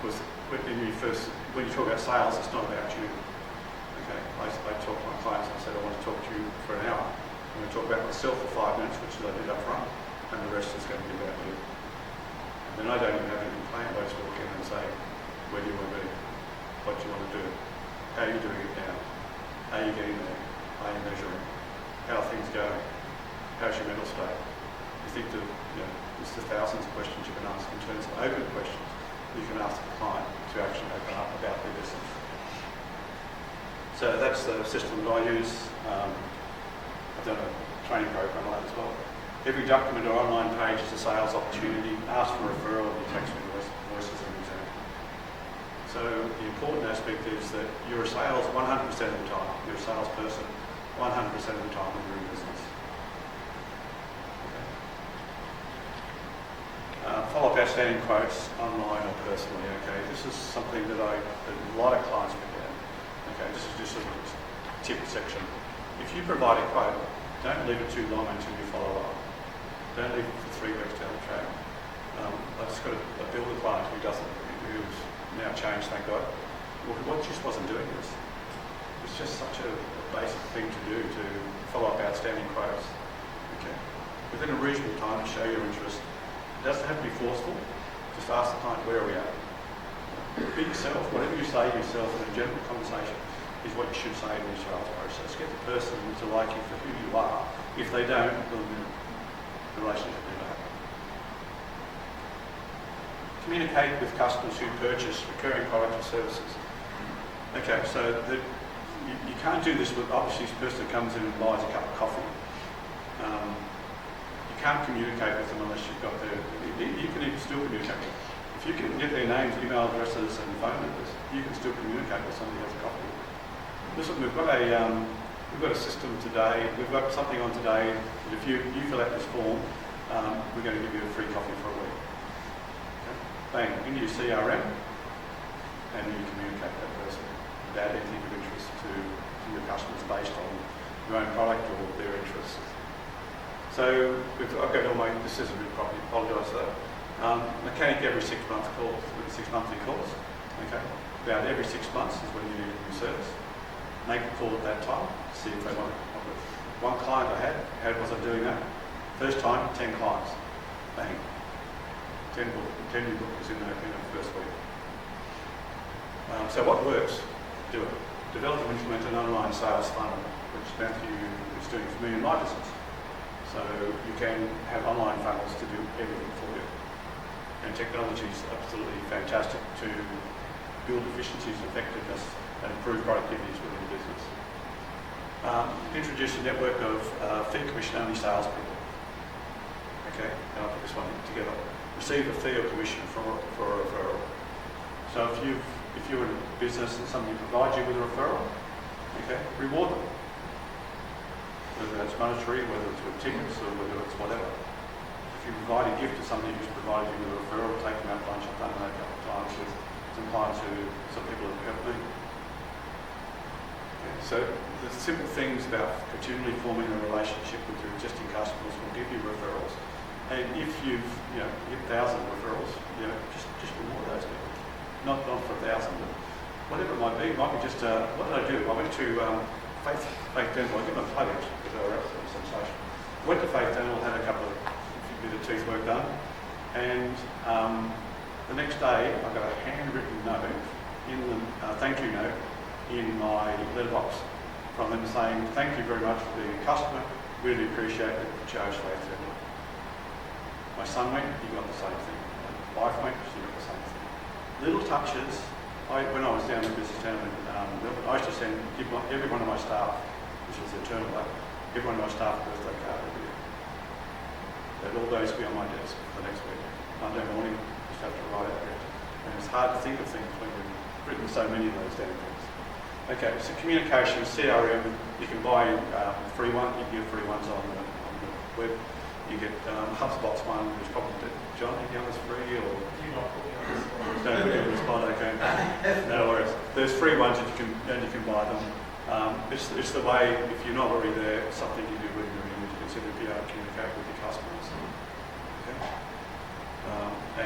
Because when you talk about sales, it's not about you. Okay, I talk to my clients and I said, I want to talk to you for an hour. I'm going to talk about myself for 5 minutes, which is what I did up front, and the rest is going to be about you. And then I don't even have anything planned. I just walk in and say, where do you want to be? What do you want to do? How are you doing it now? How are you getting there? How are you measuring? How are things going? How's your mental state? You think that, there's the thousands of questions you can ask in terms of open questions you can ask the client to actually open up about their business. So that's the system that I use. I've done a training program on that as well. Every document or online page is a sales opportunity. Ask for a referral, you text me voice as an example. So the important aspect is that you're a sales 100% of the time. You're a salesperson 100% of the time when you're in business. Follow up outstanding quotes online or personally. Okay, this is something that a lot of clients forget. Okay, this is just a tip section. If you provide a quote, don't leave it too long until you follow up. Don't leave it for 3 weeks down the track. I just got a builder client who's now changed, thank God. Well, just wasn't doing this. It's just such a basic thing to do to follow up outstanding quotes. Okay, within a reasonable time to show your interest. It doesn't have to be forceful. Just ask the client, where are we at? Be yourself. Whatever you say to yourself in a general conversation is what you should say in your sales process. Get the person to like you for who you are. If they don't, then the relationship will never happen. Communicate with customers who purchase recurring products or services. Okay, so you can't do this with, obviously, this person comes in and buys a cup of coffee. You can't communicate with them unless you've got you can even still communicate. If you can get their names, email addresses and phone numbers, you can still communicate with somebody who has a coffee. Listen, we've got a system today, we've got something on today that if you fill out this form, we're going to give you a free coffee for a week. Okay? Bang, into your CRM and you communicate with that person without anything of interest to your customers based on your own product or their interests. So I've got all this isn't really properly, apologise for that. Mechanic every 6 months calls, 6 monthly calls. Okay, about every 6 months is when you need a new service. Make a call at that time, see if they want it. One client I had, how was I doing that? First time, 10 clients. Bang. 10 new bookers in the first week. So what works? Do it. Develop and implement an online sales funnel, which Matthew is doing for me in my business. So you can have online funnels to do everything for you. And technology is absolutely fantastic to build efficiencies, effectiveness, and improve productivities within the business. Introduce a network of fee commission only salespeople. Okay, and I'll put this one together. Receive a fee or commission for a referral. So if you're in a business and somebody provides you with a referral, okay, reward them. Whether that's monetary, whether it's with tickets, or whether it's whatever. If you provide a gift to somebody who's provided you with a referral, take them out lunch. I've done that a couple of times with some clients some people have helped me. Okay, so the simple things about continually forming a relationship with your existing customers will give you referrals. And if you've get 1,000 referrals, just reward those people. Not for 1,000, but whatever it might be. It might be just what did I do? I went to Faith Dental. I give them a plug actually because they were absolutely sensational. Went to Faith Dental, had a bit of teeth work done, and the next day I got a handwritten note thank you note in my letterbox from them saying thank you very much for being a customer. Really appreciate it. Chose Faith Dental. My son went, he got the same thing. My wife went, she got the same thing. Little touches. When I was down in business town, I used to give every one of my staff, which was eternal, every one of my staff a birthday card every year. They'd all those be on my desk for the next week. Monday morning, just have to write out it. And it's hard to think of things when you've written so many of those damn things. Okay, so communication, CRM, you can buy free one, you can get free ones on the web. You get HubSpot's one, which probably John, any others free or? Don't put you on the spot, okay. No worries. There's free ones that you can buy them. It's the way, if you're not already there, it's something you do when you're in, to consider to be able to communicate with your customers. Okay?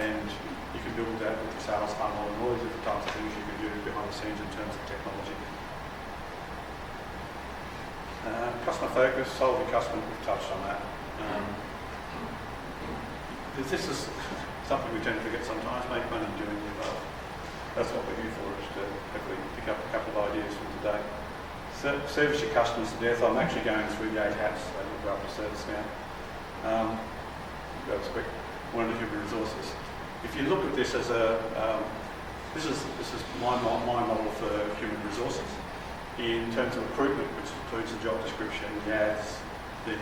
And you can build that with the sales funnel and all these different types of things you can do behind the scenes in terms of technology. Customer focus, solve your customer, we've touched on that. This is something we tend to forget sometimes, make money doing the above. That's what we're here for, is to hopefully pick up a couple of ideas from today. Service your customers to death. I'm actually going through the 8 hats, so we'll go up to service now. That was quick. One of the human resources. If you look at this as a, this is my model for human resources. In terms of recruitment, which includes the job description, the ads, the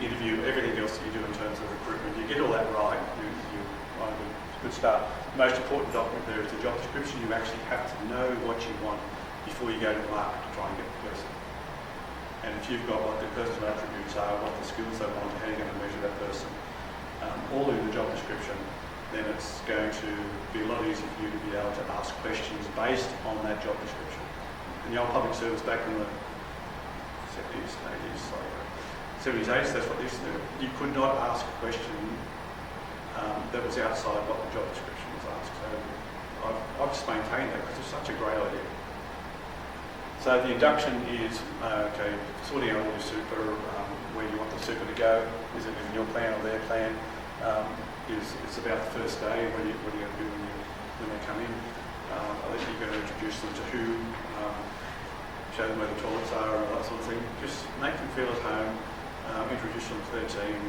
interview, everything else that you do in terms of recruitment, you get all that right. You on a good start. The most important document there is the job description. You actually have to know what you want before you go to the market to try and get the person. And if you've got what the personal attributes are, what the skills they want, how you're going to measure that person, all in the job description, then it's going to be a lot easier for you to be able to ask questions based on that job description. In the old public service back in the 70s, 80s, 70s, 80s, that's what they used to do. You could not ask a question that was outside what the job description was asked. So I've just maintained that because it's such a great idea. So the induction is, sorting out all your super, where you want the super to go. Is it in your plan or their plan? It's about the first day, what are you going to do when they come in. You're going to introduce them to who, show them where the toilets are and all that sort of thing. Just make them feel at home, introduce them to their team,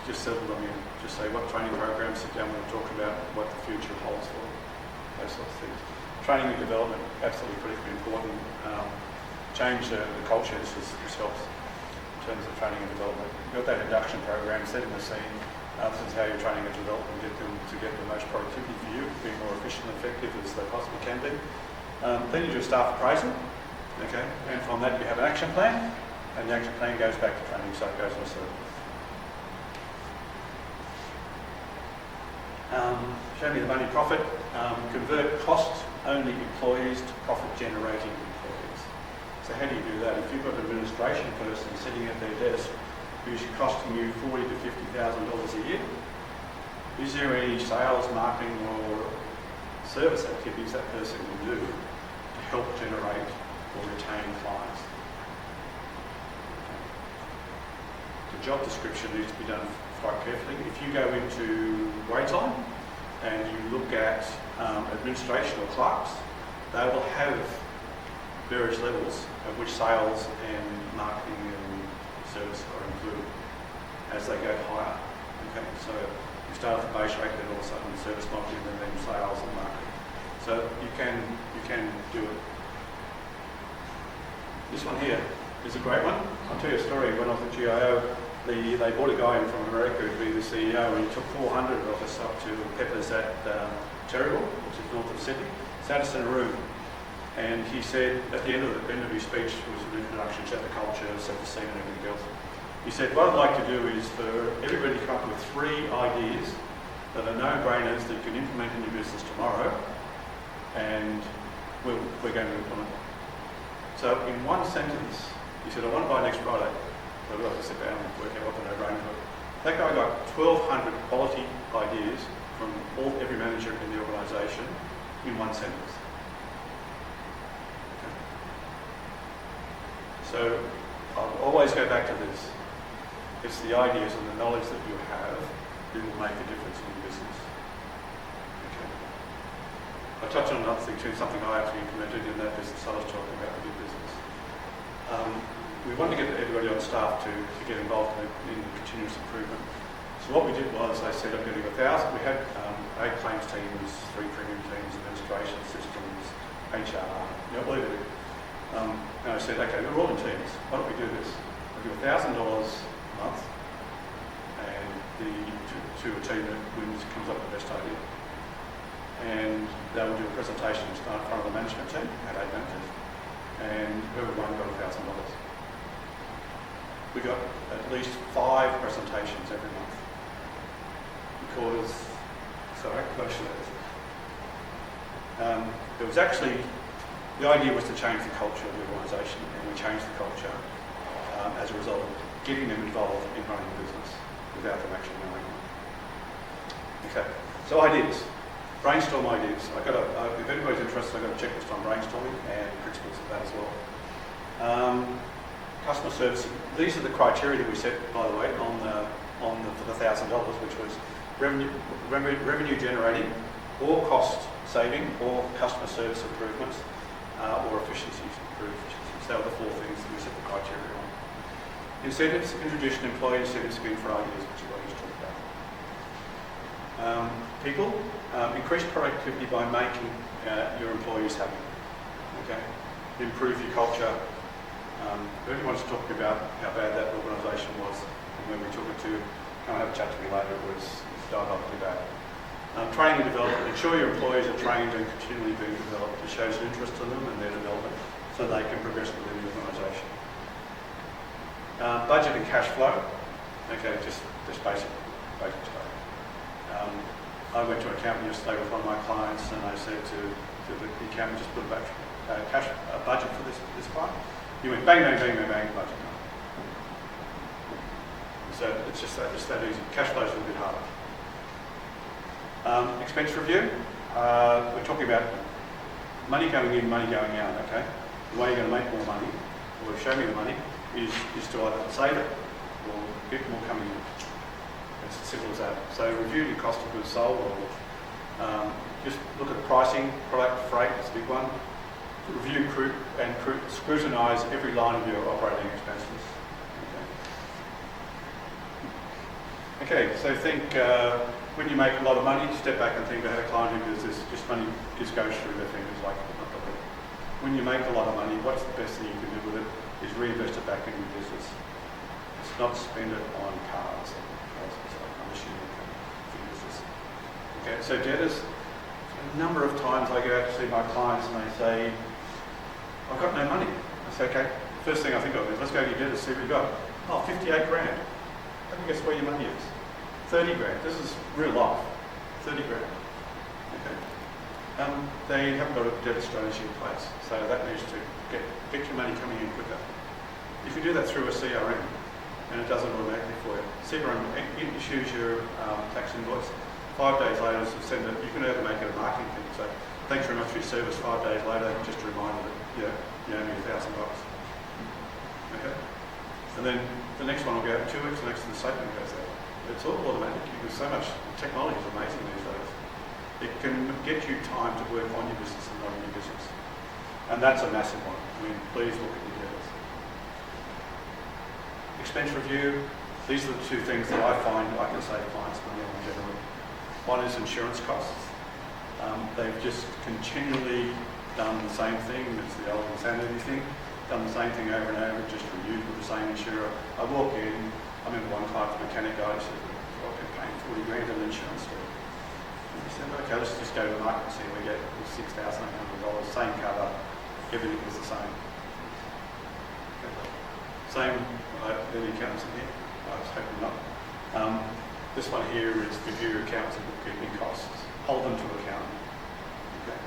just settle them in. Just say what training programs, sit down and talk about what the future holds for them, those sorts of things. Training and development, absolutely critically important. Change the culture, this helps in terms of training and development. You've got that induction program, setting the scene. This is how you're training and developing, get them to get the most productivity for you, be more efficient and effective as they possibly can be. Then you do a staff appraisal, okay, and from that you have an action plan, and the action plan goes back to training, so it goes on a circle. Show me the money profit. Convert cost-only employees to profit-generating employees. So how do you do that? If you've got an administration person sitting at their desk who's costing you $40,000 to $50,000 a year, is there any sales, marketing or service activities that person can do to help generate or retain clients? The job description needs to be done quite carefully. If you go into Waytime and you look at administration or clerks, they will have various levels of which sales and marketing and service are included as they go higher. Okay, so you start at the base rate, then all of a sudden service marketing, and then sales and marketing. So you can do it. This one here is a great one. I'll tell you a story. When I was at GIO, they brought a guy in from America to be the CEO, and he took 400 of us up to Peppers at Terrigal, which is north of Sydney. Sat us in a room, and he said at the end of his speech was an introduction, set the culture, set the scene, and everything else. He said, what I'd like to do is for everybody to come up with 3 ideas that are no-brainers that you can implement in your business tomorrow, and we're going to implement them. So in one sentence, he said, I want to buy next Friday. So we'll have to sit down and work out what the no-brainers were. That guy got 1,200 quality ideas from every manager in the organisation in one sentence. Okay. So I'll always go back to this. It's the ideas and the knowledge that you have that will make a difference in your business. Okay. I'll touch on another thing too, something I actually implemented in that business I was talking about with your business. We wanted to get everybody on staff to get involved in continuous improvement. So what we did was I said I'm going to do 1,000. We had 8 claims teams, 3 premium teams, administration systems, HR, whatever. And I said, okay, we're all in teams. Why don't we do this? We'll do $1,000 a month, and to a team that comes up with the best idea. And they will do a presentation in front of the management team, had 8 managers, and everyone got $1,000. We got at least 5 presentations every month because, sorry, there was actually The idea was to change the culture of the organisation, and we changed the culture as a result of getting them involved in running the business without them actually knowing it. Okay, so ideas. Brainstorm ideas. If anybody's interested, I've got a checklist on brainstorming and principles of that as well. Customer service. These are the criteria that we set, by the way, for the $1,000, which was revenue generating, or cost saving, or customer service improvements, or efficiencies, improved efficiencies. They were the 4 things that we set the criteria on. Incentives. Introduce an employee incentive scheme for ideas, which is what I just talked about. People. Increase productivity by making your employees happy. Okay. Improve your culture. Everyone's talking about how bad that organisation was, and when we took it to come and have a chat to me later, it was diabolically bad. Training and development. Ensure your employees are trained and continually being developed. It shows interest in them and their development, so they can progress within the organisation. Budget and cash flow. Okay, just basic stuff. I went to an accountant yesterday with one of my clients, and I said to the accountant, just put a budget for this client. He went bang, bang, bang, bang, bang, budget. So it's just that easy. Cash flow is a little bit harder. Expense review. We're talking about money going in, money going out. Okay. The way you're going to make more money, or show me the money, is to either save it or get more coming in. It's as simple as that. So review your cost of goods sold, or just look at the pricing, product, freight, that's a big one. Review and scrutinise every line of your operating expenses. Okay, so think when you make a lot of money, step back and think about a client who does this, just money just goes through their fingers like when you make a lot of money, what's the best thing you can do with it is reinvest it back in your business. It's not spend it on cars. I'm assuming for your business. Okay, so debtors. A number of times I go out to see my clients and they say, I've got no money. I say, okay, first thing I think of is, let's go to your debtors, see what you've got. Oh, 58 grand. Let me guess where your money is. 30 grand. This is real life. 30 grand. Okay. They haven't got a debtor strategy in place, so that needs to get your money coming in quicker. If you do that through a CRM, and it does it automatically for you, CRM issues your tax invoice. 5 days later, send it. You can either make it a marketing thing. So, thanks very much for your service. 5 days later, just a reminder that you owe me $1,000. Okay. And then the next one will go 2 weeks. The next the statement goes there. It's all automatic. Because so much technology is amazing these days. It can get you time to work on your business and not on your business. And that's a massive one. I mean, please look at your debtors. Expense review. These are the 2 things that I find I can save clients money on generally. One is insurance costs. They've just continually done the same thing. It's the old insanity thing. Done the same thing over and over, just renewed with the same insurer. I walk in, I remember one client's mechanic guy said, I've been paying 40 grand on insurance. And he said, okay, let's just go to the market and see. We get $6,800, same cover, everything was the same. Okay. Same, the accountants in here. I was hoping not. This one here is review your accounts and bookkeeping costs. Hold them to account. Okay.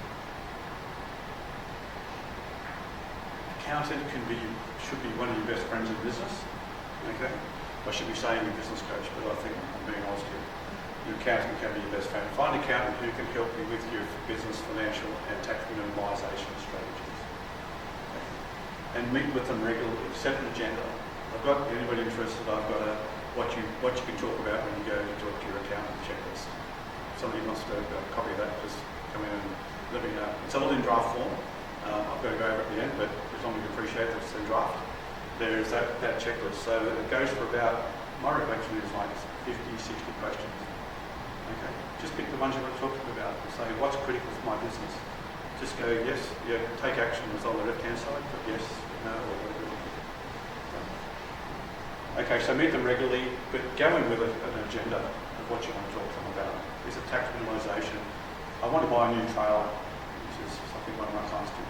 Accountant should be one of your best friends in business. Okay. I should be saying your business coach, but I think I'm being honest here. Your accountant can be your best friend. Find an accountant who can help you with your business, financial, and tax minimisation strategies. Okay. And meet with them regularly. Set an agenda. I've got anybody interested. I've got what you can talk about when you go to talk to your accountant checklist. If somebody wants to a copy of that, just come in and let me know. It's all in draft form. I've got to go over at the end, but as long as you appreciate that it's in draft, there's that checklist. So it goes for about, my recollection is like 50, 60 questions. Okay. Just pick the ones you want to talk to them about and say, what's critical for my business? Just go, yes, yeah, take action is on the left-hand side, but yes, no, or whatever. Okay, so meet them regularly, but go in with an agenda of what you want to talk to them about. Is it tax minimisation? I want to buy a new trailer, which is something one of my clients do.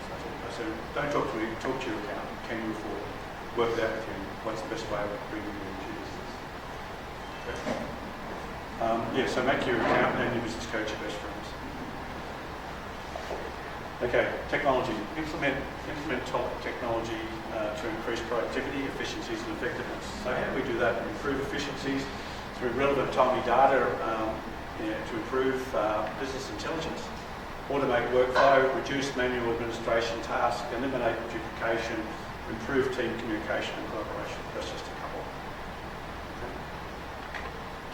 So don't talk to me, talk to your accountant. Can you afford it? Work it out with him. What's the best way of bringing you into your business? Okay. So make your accountant and your business coach your best friends. Okay, technology. Implement top technology to increase productivity, efficiencies and effectiveness. So how do we do that? Improve efficiencies through relevant timely data to improve business intelligence, automate workflow, reduce manual administration tasks, eliminate duplication, improve team communication and collaboration. That's just a couple. Okay.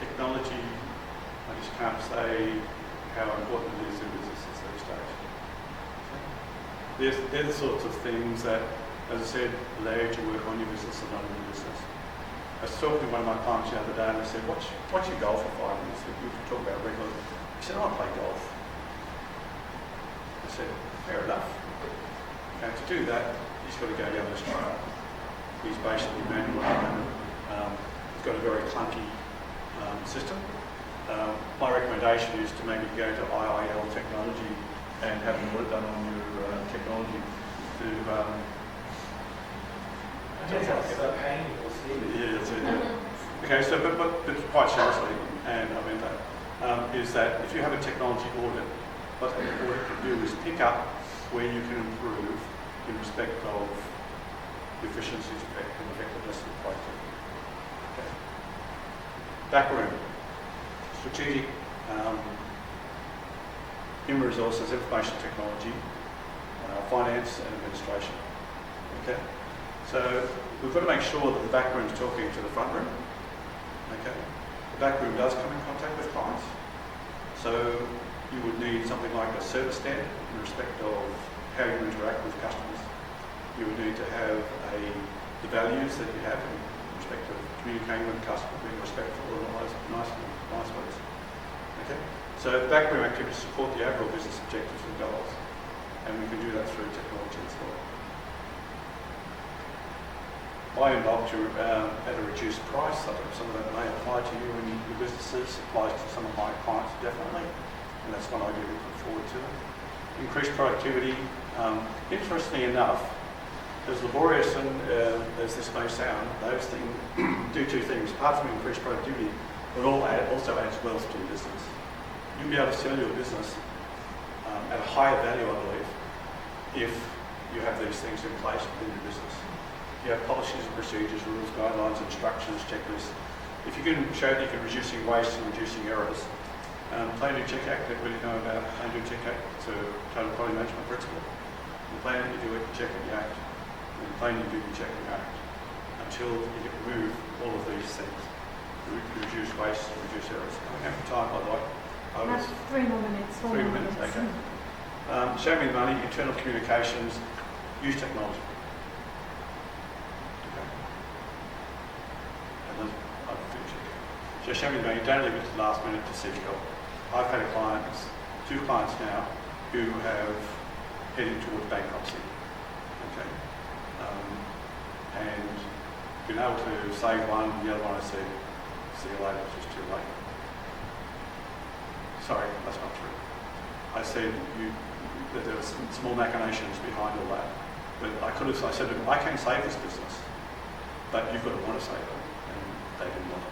Technology, I just can't say how important it is in businesses these days. They're the sorts of things that, as I said, allow you to work on your business and not in your business. I was talking to one of my clients the other day and I said, what's your goal for 5 minutes? You can talk about regularly. He said, I play golf. I said, fair enough. And to do that, he's got to go down this trail. He's basically manual at the moment. He's got a very clunky system. My recommendation is to maybe go to IIL technology and have an audit done on your technology to
That's so painful, Steve.
yeah, that's it. Yeah. Okay, so but quite seriously, and I mean that, is that if you have a technology audit, what the audit can do is pick up where you can improve in respect of efficiencies, and effectiveness and productivity. Okay. Backroom, strategic, human resources, information technology, finance and administration. Okay. So we've got to make sure that the back room is talking to the front room. Okay. The back room does come in contact with clients. So you would need something like a service standard in respect of how you interact with customers. You would need to have the values that you have in respect of communicating with the customer, being respectful and all those nice words. Okay. So the back room activities support the overall business objectives and goals. And we can do that through technology as well. Buy in bulk at a reduced price. Some of that may apply to you and your businesses, applies to some of my clients definitely, and that's what I do look forward to. Increase productivity. Interestingly enough, as laborious and as this may sound, those things do two things. Apart from increased productivity, but also adds wealth to your business. You'll be able to sell your business at a higher value, I believe, if you have these things in place within your business. You have policies and procedures, rules, guidelines, instructions, checklists. If you can show that you can reducing waste and reducing errors, Plan, Do, Check, Act, everybody know about Plan, Do, Check, Act. It's a total quality management principle. You plan it, you do it, you check it, you act. And you plan, you do, you check, and you act. Until you can remove all of these things. Reduce waste, reduce errors. Coming out of time, by the way.
That's 3 more minutes. 4
3
more
minutes,
minutes.
okay. Show me the money, internal communications, use technology. Okay. And then I'll finish it. So show me the money, don't leave it to the last minute to seek help. I've had two clients now, who have headed towards bankruptcy. Okay. And been able to save one, the other one I said, see you later, it's just too late. Sorry, that's not true. I said that there were some small machinations behind all that. But I said to them, I can save this business, but you've got to want to save it. And they didn't want it.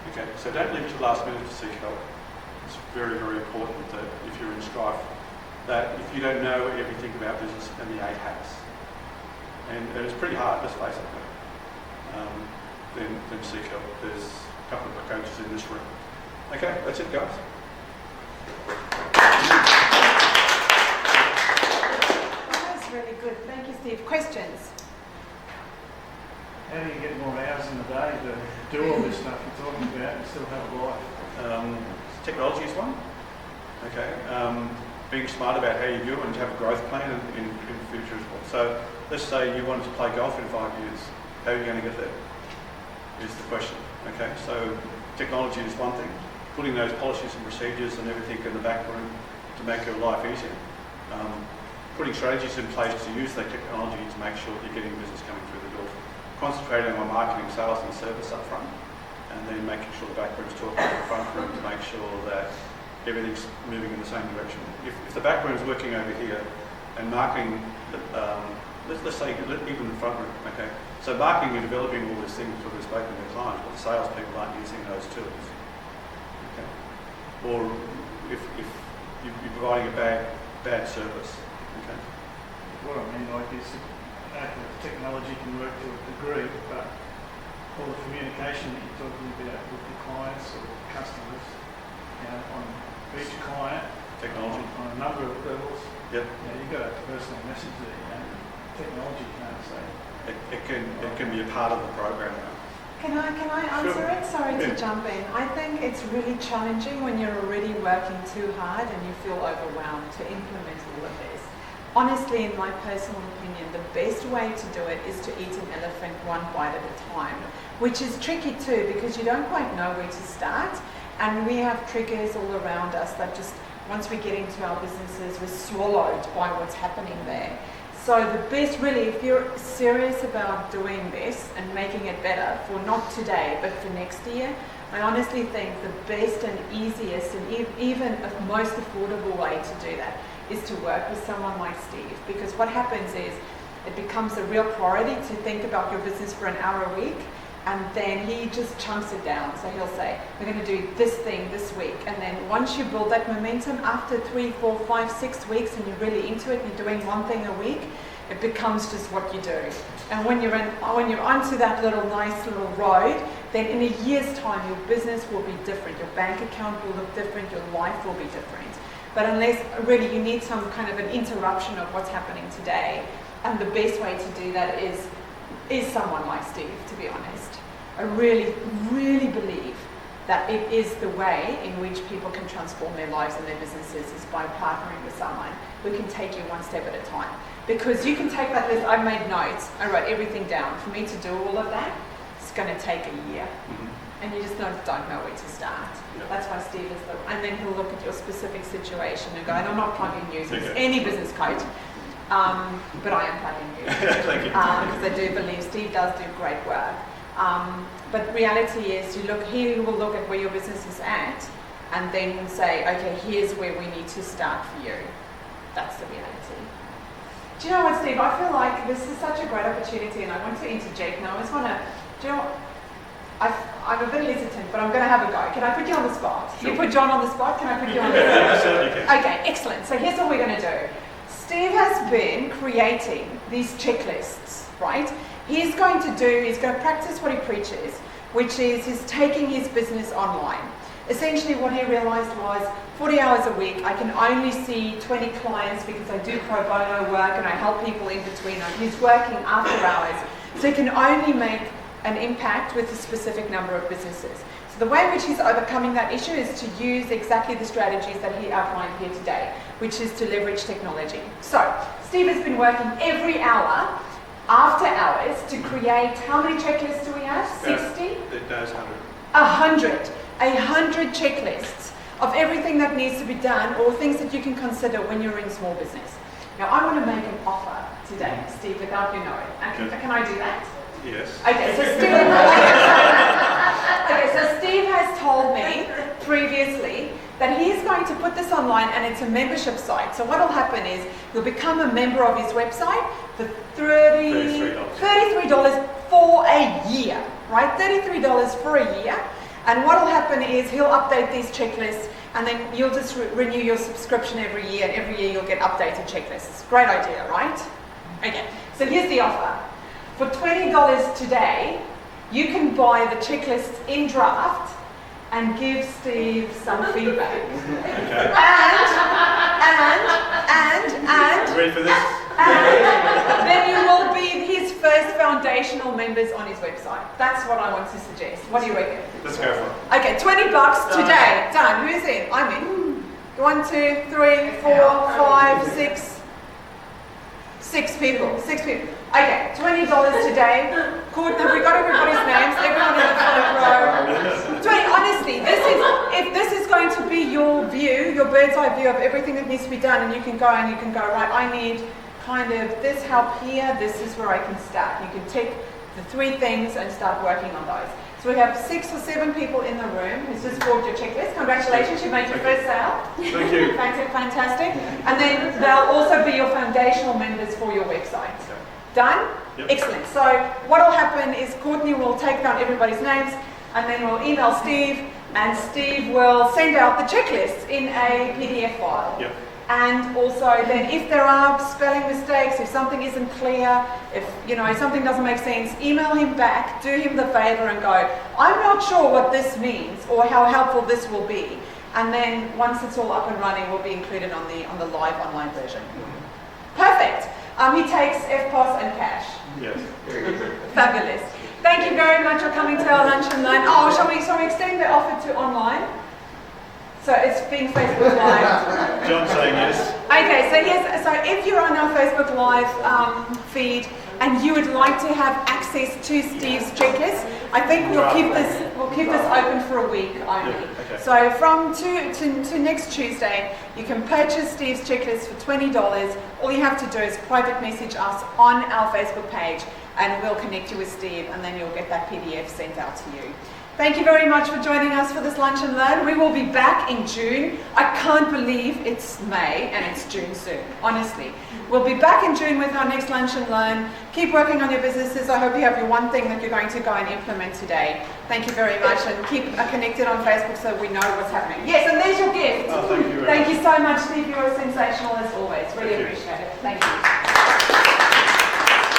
Okay, so don't leave it to the last minute to seek help. It's very, very important that if you're in strife, that if you don't know everything about business and the 8 hats, and it's pretty hard, let's face it, then seek help. There's a couple of coaches in this room. Okay, that's it, guys.
That was really good. Thank you, Steve. Questions?
How do you get more hours in the day to do all this stuff you're talking about and still have a life?
Technology is one. Okay. Being smart about how you do it and to have a growth plan in the future as well. So let's say you wanted to play golf in 5 years. How are you going to get there? Is the question. Okay. So technology is one thing. Putting those policies and procedures and everything in the back room to make your life easier. Putting strategies in place to use that technology to make sure that you're getting business coming through the door. Concentrating on marketing, sales and service up front, and then making sure the back room's talking to the front room to make sure that everything's moving in the same direction. If the back room's working over here and marketing, let's say even the front room, okay? So marketing and developing all these things for the spoken to clients, but the salespeople aren't using those tools. Okay. Or if you're providing a bad bad service. Okay.
What I mean, like, is technology can work to a degree, but all the communication that you're talking about with the clients or customers, on each client,
Technology.
on a number of levels,
Yep.
you've got a personal message there, technology can't say.
It can be a part of the program now.
Can I answer
Sure.
it? Sorry to
Yeah.
jump in. I think it's really challenging when you're already working too hard and you feel overwhelmed to implement all of this. Honestly, in my personal opinion, the best way to do it is to eat an elephant one bite at a time, which is tricky too because you don't quite know where to start. And we have triggers all around us that just, once we get into our businesses, we're swallowed by what's happening there. So the best, really, if you're serious about doing this and making it better for not today, but for next year, I honestly think the best and easiest and even a most affordable way to do that is to work with someone like Steve. Because what happens is it becomes a real priority to think about your business for an hour a week. And then he just chunks it down. So he'll say, we're going to do this thing this week. And then once you build that momentum, after 3, 4, 5, 6 weeks and you're really into it and you're doing one thing a week, it becomes just what you do. And when you're onto that nice little road, then in a year's time, your business will be different. Your bank account will look different. Your life will be different. But unless really you need some kind of an interruption of what's happening today, and the best way to do that is someone like Steve, to be honest. I really, really believe that it is the way in which people can transform their lives and their businesses is by partnering with someone who can take you one step at a time. Because you can take that list, I made notes, I wrote everything down. For me to do all of that, it's going to take a year.
Mm-hmm.
And you just don't know where to start.
Yep.
That's why Steve is and then he'll look at your specific situation and go, and I'm not plugging you as
Okay.
any business coach, but I am plugging you.
Thank you.
Because I do believe Steve does do great work. But reality is he will look at where your business is at and then say, okay, here's where we need to start for you. That's the reality. Do you know what, Steve? I feel like this is such a great opportunity and I want to interject now. I just want to, do you know what? I'm a bit hesitant, but I'm going to have a go. Can I put you on the spot?
Sure.
You put John on the spot, can I put you on the spot?
Yeah, certainly can.
Okay, excellent. So here's what we're going to do. Steve has been creating these checklists, right? He's going to practice what he preaches, which is he's taking his business online. Essentially what he realized was 40 hours a week, I can only see 20 clients because I do pro bono work and I help people in between. He's working after hours. So he can only make an impact with a specific number of businesses. So the way in which he's overcoming that issue is to use exactly the strategies that he outlined here today, which is to leverage technology. So Steve has been working every hour, after hours, to create, how many checklists do we have? 60?
It does 100.
100 checklists of everything that needs to be done or things that you can consider when you're in small business. Now I want to make an offer today, Steve, without you knowing. Can I do that?
Yes.
Okay, so Steve has told me previously that he's going to put this online and it's a membership site. So what will happen is you'll become a member of his website for $33 for a year, right? $33 for a year. And what will happen is he'll update these checklists and then you'll just renew your subscription every year and every year you'll get updated checklists. Great idea, right? Okay, so here's the offer. For $20 today, you can buy the checklists in draft and give Steve some feedback.
Okay.
And
Ready for this?
then you will be his first foundational members on his website. That's what I want to suggest. What do you reckon?
Let's go for it.
Okay, $20 today. Done. Who's in? I'm in. 1, 2, 3, 4, 5, 6. 6 people. 6 people. Okay, $20 today. Courtney, have we got everybody's names? Everyone in the front row. 20. Honestly, if this is going to be your view, your bird's eye view of everything that needs to be done, and you can go, right, I need kind of this help here, this is where I can start. You can tick the 3 things and start working on those. So we have 6 or 7 people in the room who's just bought your checklist. Congratulations, you made your first sale.
Thank you.
Fantastic. And then they'll also be your foundational members for your website. Done?
Yep.
Excellent. So what will happen is Courtney will take down everybody's names and then we'll email Steve and Steve will send out the checklists in a PDF file.
Yep.
And also then if there are spelling mistakes, if something isn't clear, if something doesn't make sense, email him back, do him the favour and go, I'm not sure what this means or how helpful this will be. And then once it's all up and running, we'll be included on the live online version. Perfect. He takes FPOS and cash.
Yes.
Fabulous. Thank you very much for coming to our lunch and learn. Oh, shall we extend the offer to online? So it's being Facebook Live.
John's saying yes.
Okay, so if you're on our Facebook Live feed and you would like to have access to Steve's checklist, I think we'll keep this open for a week only.
Yeah, okay.
So from to next Tuesday, you can purchase Steve's checklist for $20. All you have to do is private message us on our Facebook page, and we'll connect you with Steve, and then you'll get that PDF sent out to you. Thank you very much for joining us for this Lunch and Learn. We will be back in June. I can't believe it's May and it's June soon, honestly. We'll be back in June with our next Lunch and Learn. Keep working on your businesses. I hope you have your one thing that you're going to go and implement today. Thank you very much, and keep connected on Facebook so we know what's happening. Yes, and there's your gift.
Oh, thank you very
Thank
much.
you so much, Steve. You're sensational as always. Really appreciate it. Thank you.